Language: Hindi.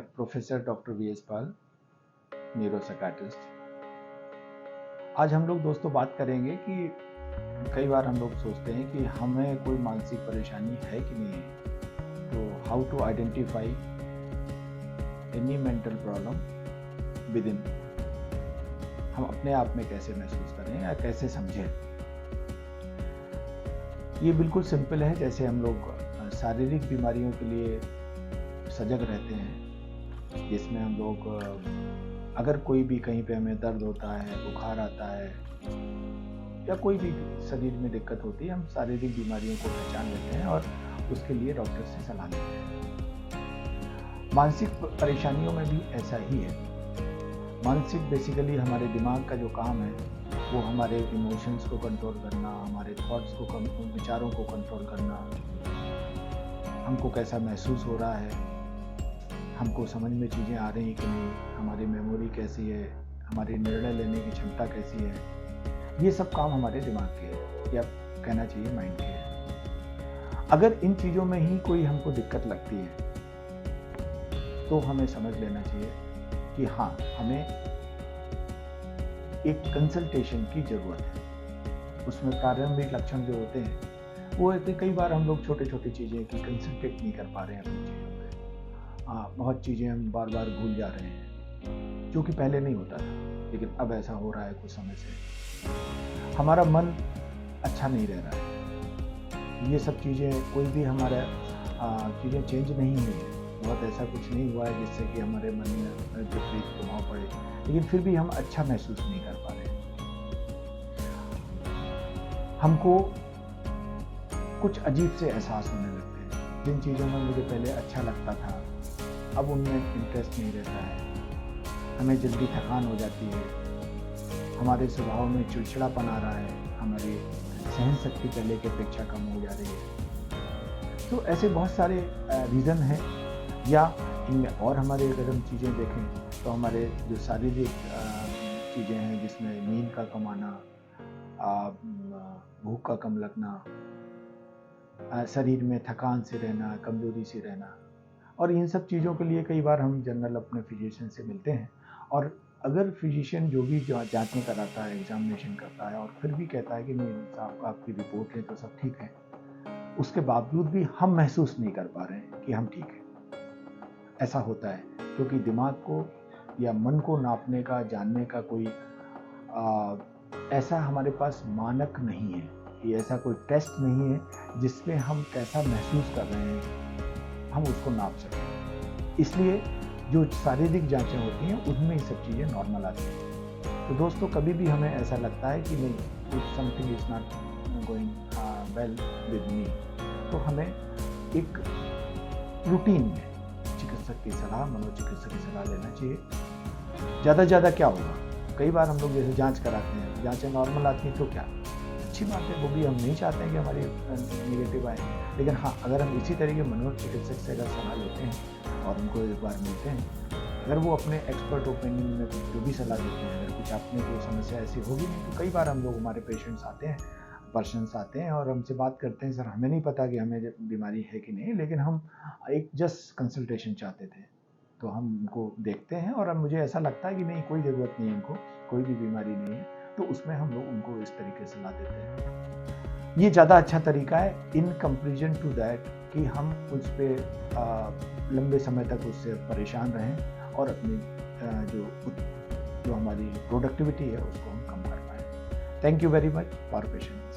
Professor doctor V S. Pal, neuropsychiatrist. आज हम लोग दोस्तों बात करेंगे कि कई बार हम लोग सोचते हैं कि हमें कोई मानसिक परेशानी है कि नहीं है। तो how to identify any mental problem within, हम अपने आप में कैसे महसूस करें या कैसे समझें। ये बिल्कुल सिंपल है। जैसे हम लोग शारीरिक बीमारियों के लिए सजग रहते हैं, जिसमें हम लोग अगर कोई भी कहीं पे हमें दर्द होता है, बुखार आता है या कोई भी शरीर में दिक्कत होती है, हम शारीरिक बीमारियों को पहचान लेते हैं और उसके लिए डॉक्टर से सलाह लेते हैं। मानसिक परेशानियों में भी ऐसा ही है। मानसिक बेसिकली हमारे दिमाग का जो काम है वो हमारे इमोशंस को कंट्रोल करना, हमारे थॉट्स को, विचारों को कंट्रोल करना, हमको कैसा महसूस हो रहा है, हमको समझ में चीज़ें आ रही हैं कि नहीं, हमारी मेमोरी कैसी है, हमारी निर्णय लेने की क्षमता कैसी है, ये सब काम हमारे दिमाग के है या कहना चाहिए माइंड के है। अगर इन चीज़ों में ही कोई हमको दिक्कत लगती है तो हमें समझ लेना चाहिए कि हाँ, हमें एक कंसल्टेशन की ज़रूरत है। उसमें प्रारंभिक लक्षण जो होते हैं वो है कि कई बार हम लोग छोटे छोटी चीज़ें की कंसंट्रेट नहीं कर पा रहे हैं अपनी चीज़ों पे। बहुत चीज़ें हम बार बार भूल जा रहे हैं, जो कि पहले नहीं होता था, लेकिन अब ऐसा हो रहा है कुछ समय से। हमारा मन अच्छा नहीं रह रहा है। ये सब चीज़ें, कोई भी हमारा चीज़ें चेंज नहीं हुई है, बहुत ऐसा कुछ नहीं हुआ है जिससे कि हमारे मन में विपरीत प्रभाव पड़े, लेकिन फिर भी हम अच्छा महसूस नहीं कर पा रहे। हमको कुछ अजीब से एहसास होने लगते हैं। जिन चीज़ों में मुझे पहले अच्छा लगता था, अब उनमें इंटरेस्ट नहीं रहता है। हमें जल्दी थकान हो जाती है, हमारे स्वभाव में चिड़चिड़ापन आ रहा है, हमारी सहन शक्ति पहले की अपेक्षा कम हो जा रही है। तो ऐसे बहुत सारे रीज़न हैं। या इनमें और हमारे अगर हम चीज़ें देखें तो हमारे जो शारीरिक चीज़ें हैं, जिसमें नींद का कम आना, भूख का कम लगना, शरीर में थकान से रहना, कमज़ोरी से रहना, और इन सब चीज़ों के लिए कई बार हम जनरल अपने फिजिशियन से मिलते हैं। और अगर फिजिशियन जो भी जांचें कराता है, एग्जामिनेशन करता है और फिर भी कहता है कि नहीं साहब आपकी रिपोर्ट है तो सब ठीक है, उसके बावजूद भी हम महसूस नहीं कर पा रहे हैं कि हम ठीक हैं। ऐसा होता है क्योंकि दिमाग को या मन को नापने का, जानने का कोई ऐसा हमारे पास मानक नहीं है, कि ऐसा कोई टेस्ट नहीं है जिसमें हम कैसा महसूस कर रहे हैं हम उसको नाप सकें। इसलिए जो शारीरिक जांचें होती हैं उनमें ये सब चीज़ें नॉर्मल आती हैं। तो दोस्तों, कभी भी हमें ऐसा लगता है कि नहीं, something is not going well with me, तो हमें एक रूटीन में चिकित्सक की सलाह, मनोचिकित्सक की सलाह लेना चाहिए। ज़्यादा से ज़्यादा क्या होगा, कई बार हम लोग जैसे जांच कराते हैं, जांचें नॉर्मल आती हैं तो क्या अच्छी बात है, वो भी हम नहीं चाहते हैं कि हमारी नेगेटिव आए। लेकिन हाँ, अगर हम इसी तरीके मनोचिकित्सक से अगर सलाह लेते हैं और उनको एक बार मिलते हैं, अगर वो अपने एक्सपर्ट ओपिनियन में जो भी सलाह देते हैं, अगर कुछ आपने कोई समस्या ऐसी होगी नहीं, तो कई बार हम लोग, हमारे पेशेंट्स आते हैं, पर्सन्स आते हैं और हमसे बात करते हैं, सर हमें नहीं पता कि हमें बीमारी है कि नहीं, लेकिन हम एक जस्ट कंसल्टेशन चाहते थे। तो हम उनको देखते हैं और अब मुझे ऐसा लगता है कि नहीं, कोई ज़रूरत नहीं है इनको, कोई भी बीमारी नहीं है, तो उसमें हम लोग उनको इस तरीके से सलाह देते हैं। ये ज़्यादा अच्छा तरीका है इन कंपैरिजन टू दैट कि हम उस पर लंबे समय तक उससे परेशान रहें और अपनी जो हमारी प्रोडक्टिविटी है उसको हम कम कर पाएँ। Thank you very much for patience.